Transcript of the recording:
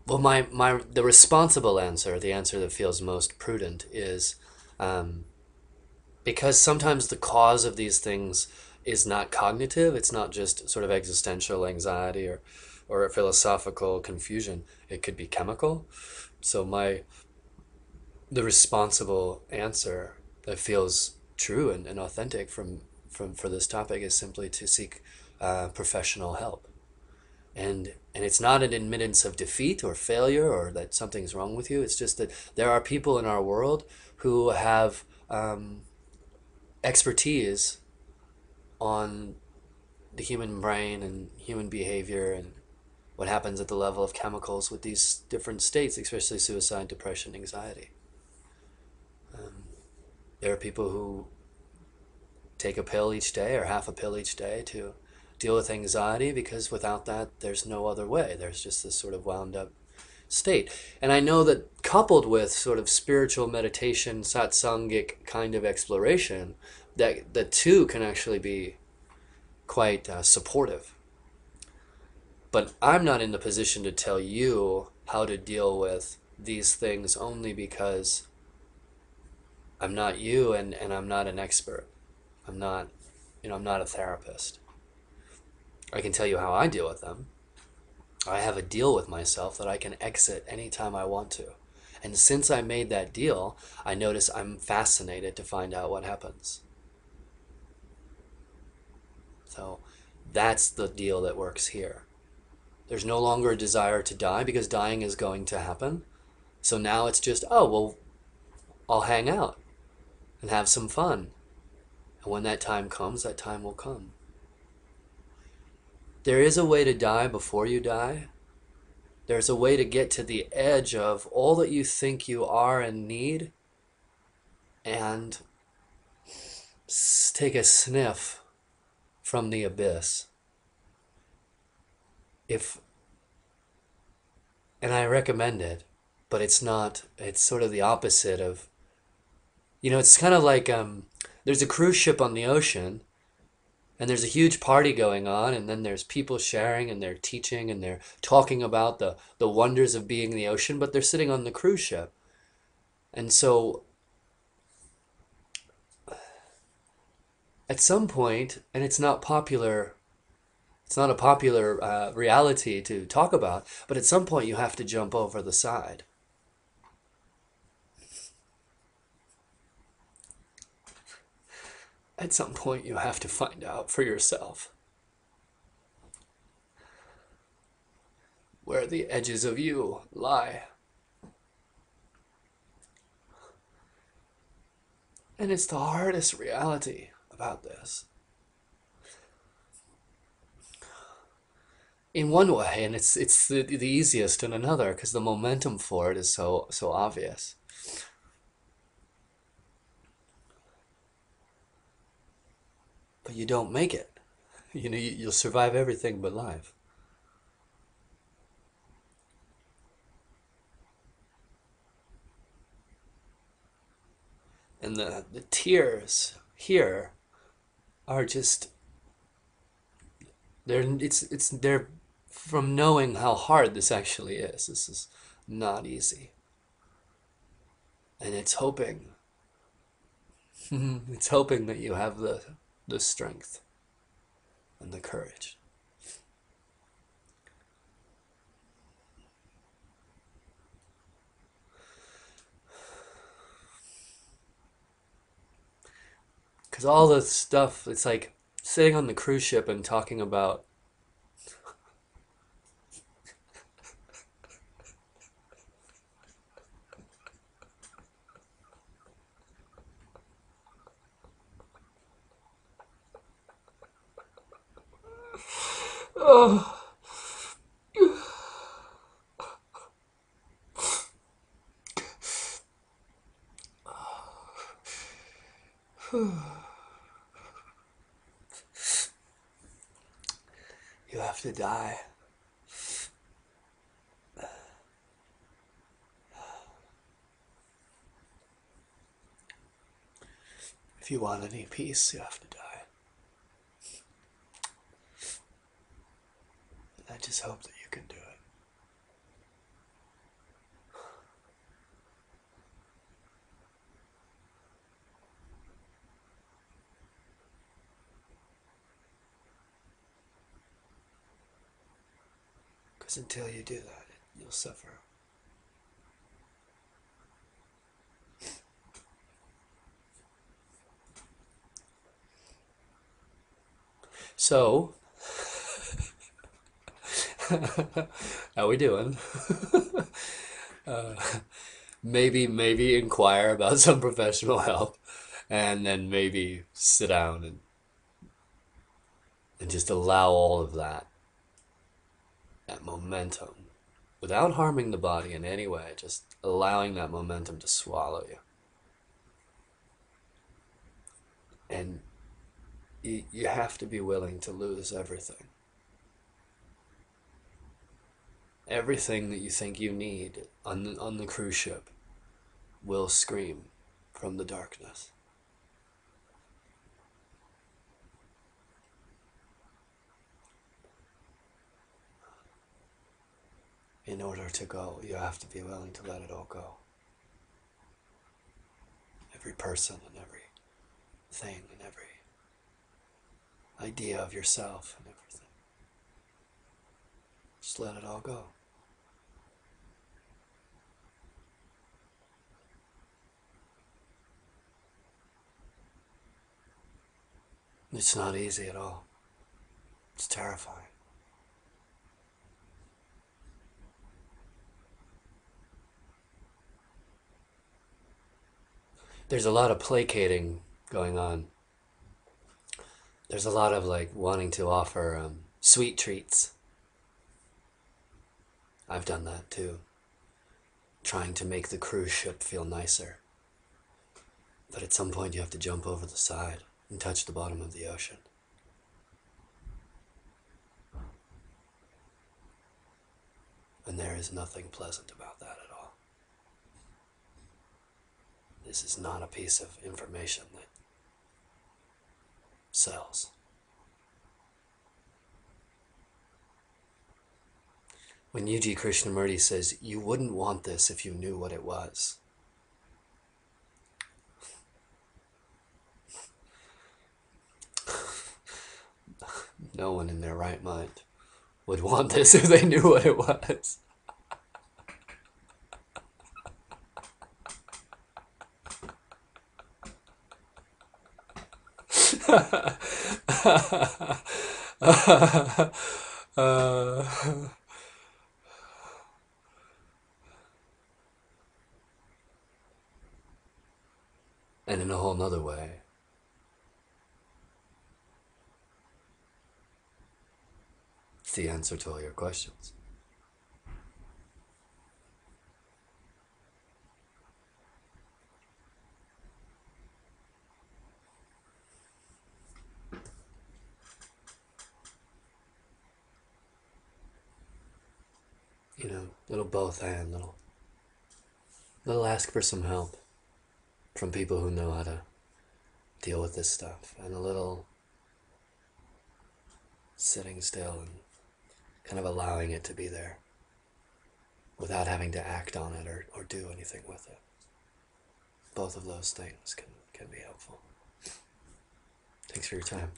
Well, the responsible answer, the answer that feels most prudent, is um, because sometimes the cause of these things is not cognitive. It's not just sort of existential anxiety or philosophical confusion. It could be chemical. So the responsible answer that feels true and authentic for this topic is simply to seek professional help. And it's not an admittance of defeat or failure or that something's wrong with you. It's just that there are people in our world who have expertise on the human brain and human behavior and what happens at the level of chemicals with these different states, especially suicide, depression, anxiety. There are people who take a pill each day or half a pill each day to deal with anxiety because without that, there's no other way. There's just this sort of wound up state. And I know that coupled with sort of spiritual meditation, satsangic kind of exploration, that the two can actually be quite supportive. But I'm not in the position to tell you how to deal with these things only because I'm not you and I'm not an expert. I'm not, I'm not a therapist. I can tell you how I deal with them. I have a deal with myself that I can exit anytime I want to. And since I made that deal, I notice I'm fascinated to find out what happens. So that's the deal that works here. There's no longer a desire to die because dying is going to happen. So now it's just, oh, well, I'll hang out and have some fun. And when that time comes, that time will come. There is a way to die before you die. There's a way to get to the edge of all that you think you are and need and take a sniff from the abyss. If And I recommend it, but it's not, it's sort of the opposite of, it's kind of like there's a cruise ship on the ocean and there's a huge party going on and then there's people sharing and they're teaching and they're talking about the wonders of being in the ocean, but they're sitting on the cruise ship. And so at some point, and it's not a popular reality to talk about, but at some point you have to jump over the side. At some point you have to find out for yourself where the edges of you lie. And it's the hardest reality about this. In one way, and it's the easiest in another because the momentum for it is so obvious. But you don't make it. You'll survive everything but life. And the tears here are just they're from knowing how hard this actually is. This is not easy. And it's hoping it's hoping that you have the strength and the courage. Because all the stuff, it's like sitting on the cruise ship and talking about oh, you have to die. If you want any peace, you have to die. And I just hope that you can do it. Because until you do that, you'll suffer. So, how we doing? uh, maybe inquire about some professional help, and then maybe sit down and just allow all of that momentum, without harming the body in any way, just allowing that momentum to swallow you. And you have to be willing to lose everything. Everything that you think you need on the cruise ship will scream from the darkness. In order to go, you have to be willing to let it all go. Every person and every thing and every idea of yourself and everything. Just let it all go. It's not easy at all. It's terrifying. There's a lot of placating going on. There's a lot of like wanting to offer sweet treats. I've done that too. Trying to make the cruise ship feel nicer. But at some point you have to jump over the side and touch the bottom of the ocean. And there is nothing pleasant about that at all. This is not a piece of information that sells. When Yuji Krishnamurti says, you wouldn't want this if you knew what it was. No one in their right mind would want this if they knew what it was. And in a whole nother way, it's the answer to all your questions. You know, little both and little ask for some help from people who know how to deal with this stuff, and a little sitting still and kind of allowing it to be there without having to act on it or do anything with it. Both of those things can be helpful. Thanks for your time.